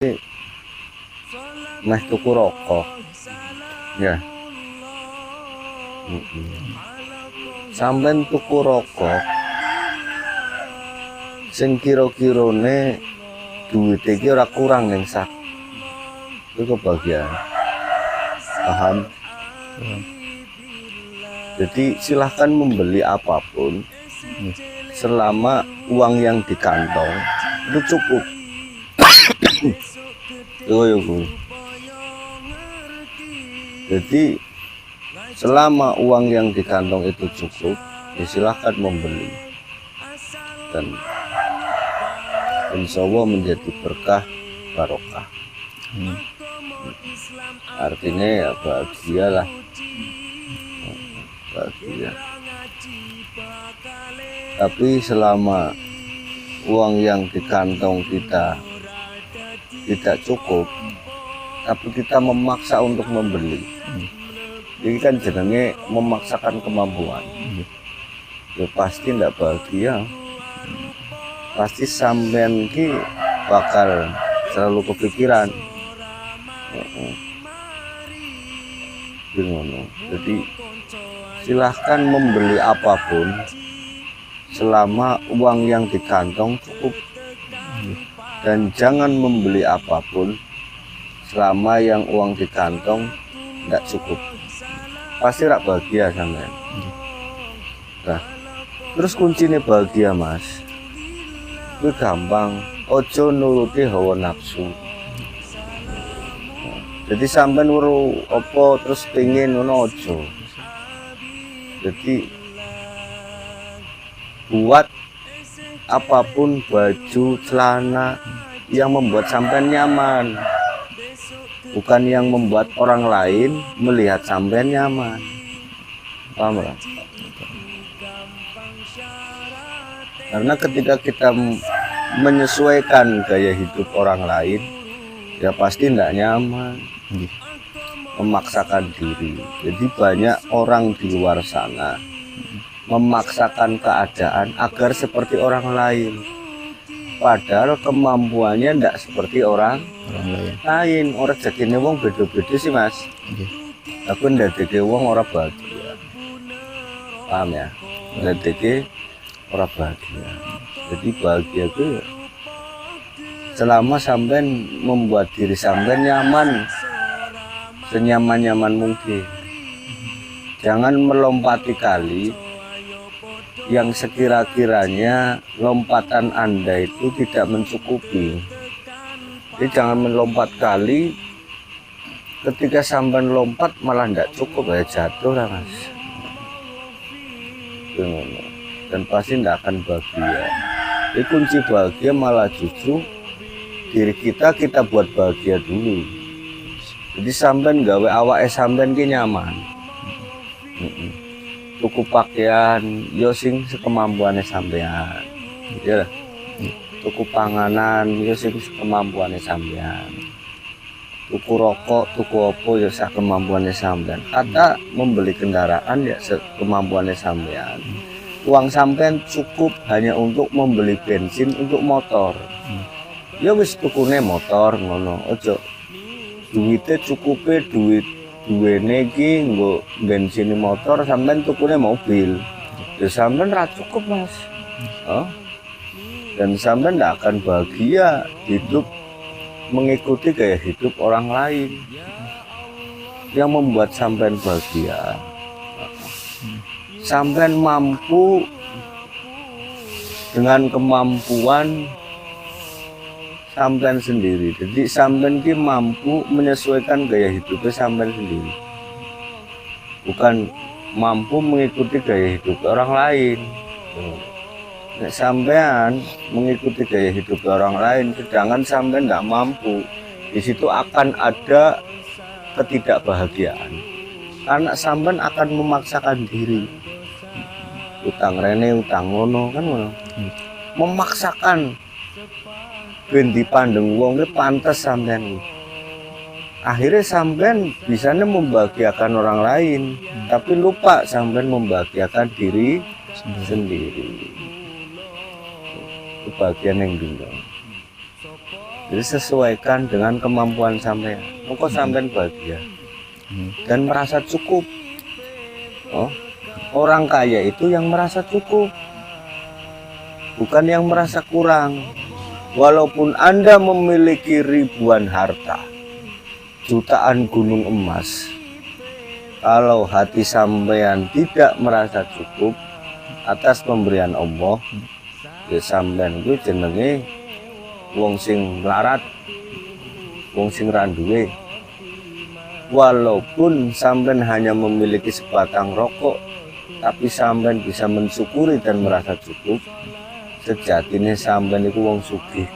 meh tuku rokok ya. Sampeyan tuku rokok sing kira-kirane duit iki ora kurang ning sak. Itu kebahagiaan. Paham? Jadi silahkan membeli apapun selama uang yang di kantong itu cukup. Jadi selama uang yang di kantong itu cukup, ya silahkan membeli. Dan insya Allah menjadi berkah barokah. Artinya ya bahagialah, bahagia. Tapi selama uang yang di kantong kita tidak cukup, tapi kita memaksa untuk membeli, ini kan jenenge memaksakan kemampuan. Ya pasti tidak bahagia. Pasti sampean ki bakal selalu kepikiran. Jadi silahkan membeli apapun selama uang yang di kantong cukup, dan jangan membeli apapun selama yang uang di kantong tidak cukup. Pasti rak bahagia sampean. Nah, terus kuncinya bahagia mas, itu gampang. Ojo nuruti hawa nafsu. Jadi sampean weruh apa terus pengen ngono ojo. Jadi buat apapun, baju, celana yang membuat sampean nyaman, bukan yang membuat orang lain melihat sampean nyaman. Paham lah? Karena ketika kita menyesuaikan gaya hidup orang lain, ya pasti tidak nyaman, memaksakan diri. Jadi banyak orang di luar sana memaksakan keadaan agar seperti orang lain, padahal kemampuannya tidak seperti orang lain. Orang jadinya wong beda-beda sih mas. Aku ndadeke wong ora bahagia. Paham ya? Ndadeke ora bahagia. Jadi bahagia itu selama sampean membuat diri sampean nyaman, senyaman-nyaman mungkin. Jangan melompati kali yang sekira-kiranya lompatan Anda itu tidak mencukupi. Jadi jangan melompat kali, ketika sampean lompat malah tidak cukup, ya jatuh lah mas. Dan pasti tidak akan bahagia. Jadi kunci bahagia malah justru diri kita buat bahagia dulu. Jadi sampean gawe awake sampean ki nyaman. Tuku pakaian yo sing sekemampuane sampean. Ya. Tuku panganan yo sing sekemampuane sampean. Tuku rokok, tuku opo ya sekemampuane sampean. Kata membeli kendaraan ya sekemampuane sampean. Uang sampean cukup hanya untuk membeli bensin untuk motor. Ya wis tukune motor ngono. Ojo duwite cukupe duwene iki nggo bensin motor, sampean tukune mobil. Ya sampean ra cukup mas. Dan sampean tidak akan bahagia hidup mengikuti gaya hidup orang lain. Yang membuat sampean bahagia, sampean mampu dengan kemampuan sampean sendiri. Jadi sampean ki mampu menyesuaikan gaya hidupnya sampean sendiri, bukan mampu mengikuti gaya hidup orang lain. Nek sampean mengikuti gaya hidup orang lain, sedangkan sampean tidak mampu, di situ akan ada ketidakbahagiaan. Karena sampean akan memaksakan diri, utang rene, utang ngono kan ngono, memaksakan ben dipandang wong ki pantes sampean. Akhirnya sampean bisanya membahagiakan orang lain, tapi lupa sampean membahagiakan diri sendiri. Itu bagian yang bingung. Jadi sesuaikan dengan kemampuan sampean. Mengko sampean bahagia dan merasa cukup. Oh, orang kaya itu yang merasa cukup, bukan yang merasa kurang. Walaupun Anda memiliki ribuan harta, jutaan gunung emas, kalau hati sampean tidak merasa cukup atas pemberian Allah, ya sampean itu jenenge wong sing melarat, wong sing randuwe. Walaupun sampean hanya memiliki sebatang rokok, tapi sampean bisa mensyukuri dan merasa cukup, sejatinya sampean itu wong sugih.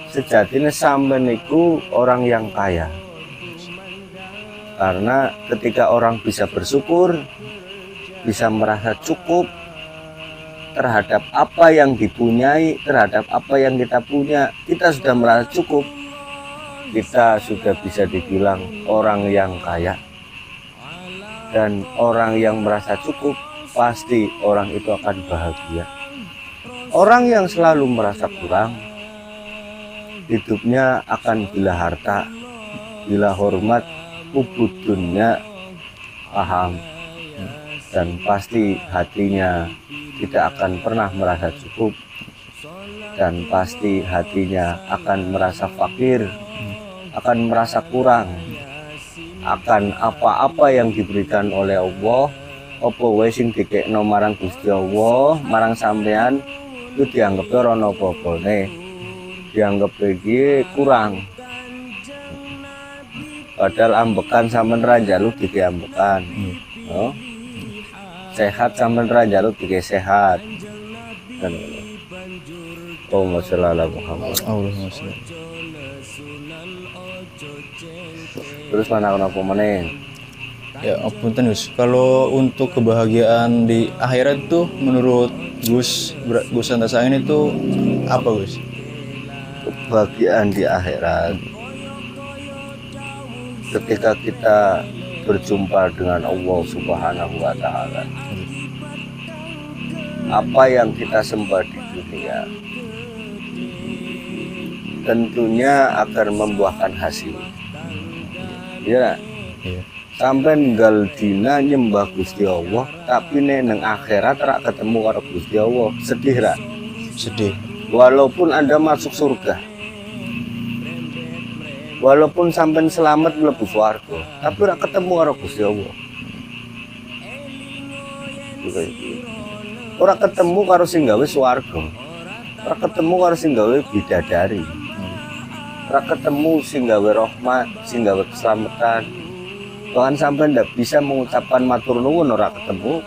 Sejatinya sampean itu orang yang kaya. Karena ketika orang bisa bersyukur, bisa merasa cukup terhadap apa yang dipunyai, terhadap apa yang kita punya, kita sudah merasa cukup, kita sudah bisa dibilang orang yang kaya. Dan orang yang merasa cukup, pasti orang itu akan bahagia. Orang yang selalu merasa kurang, hidupnya akan bila harta, bila hormat, ubudunnya paham, dan pasti hatinya tidak akan pernah merasa cukup, dan pasti hatinya akan merasa fakir, akan merasa kurang akan apa-apa yang diberikan oleh Allah. Apa wae sing dikekno marang Gusti Allah, marang sampean, itu dianggap ora ana apa-apane, dianggap iki kurang. Padahal ambekan sampean ra njaluk dike ambekan. Oh. Sehat sampean ra njaluk dike sehat. Dan Allahumma sholli ala Muhammad. Allahumma sholli. Terus mana kenapa meneh? Ya apunten Gus, kalau untuk kebahagiaan di akhirat itu menurut Gus Antasangin itu apa Gus? Kebahagiaan di akhirat ketika kita berjumpa dengan Allah Subhanahu wa Ta'ala. Apa yang kita sembah di dunia tentunya akan membuahkan hasil. Ya, sampai ninggal dina nyembah Gusti Allah, tapi neng akhirat rak ketemu karo Gusti Allah, sedih rak? Sedih. Walaupun Anda masuk surga, walaupun sampai selamat mlebu swarga, tapi rak ketemu karo Gusti Allah. Ora ketemu karo sing gawe swarga, ora ketemu karo sing gawe bidadari, ora ketemu sing gawe rahmat, sing gawe keselamatan. Bahkan sampai ndak bisa mengucapkan matur nuwun, ora ketemu.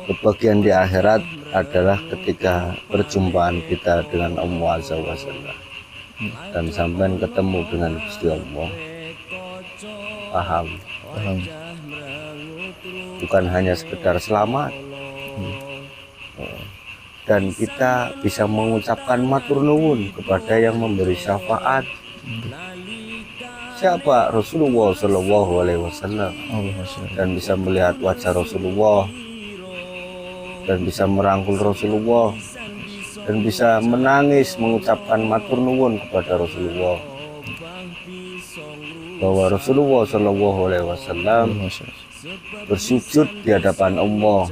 Kebahagiaan di akhirat adalah ketika perjumpaan kita dengan Allah Azza wa Jalla, dan sampai ketemu dengan Gusti Allah. Paham? Bukan hanya sekedar selamat, dan kita bisa mengucapkan matur nuwun kepada yang memberi syafaat. Siapa? Rasulullah Shallallahu Alaihi Wasallam. Dan bisa melihat wajah Rasulullah, dan bisa merangkul Rasulullah, dan bisa menangis mengucapkan matur nuwun kepada Rasulullah, bahwa Rasulullah Shallallahu Alaihi Wasallam bersujud di hadapan Allah.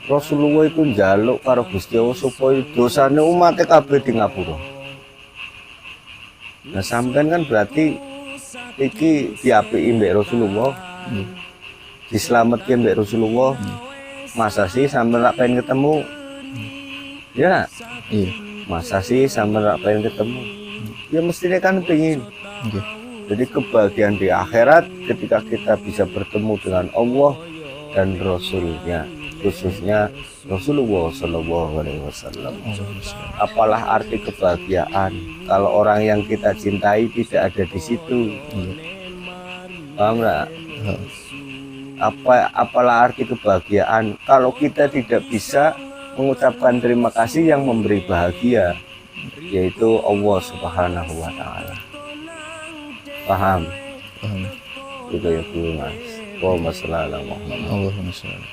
Rasulullah itu njaluk karo Gusti Allah supaya dosane umat kabeh di ngapura. Nah sampean kan berarti iki diapiki mbek Rasulullah, diselametke mbek Rasulullah. Masa sih sampean rak pengen ketemu? Ya, iya. Masa sih sampean rak pengen ketemu? Ya mestinya kan pengen. Jadi kebahagiaan di akhirat ketika kita bisa bertemu dengan Allah dan Rasulnya, khususnya Rasulullah Shallallahu Alaihi Wasallam. Apalah arti kebahagiaan kalau orang yang kita cintai tidak ada di situ? Paham nggak? Apalah arti kebahagiaan kalau kita tidak bisa mengucapkan terima kasih yang memberi bahagia, yaitu Allah Subhanahu wa Ta'ala. Paham? Itu ya Mas. Allahumma sholli ala Muhammad. Allahumma sholli.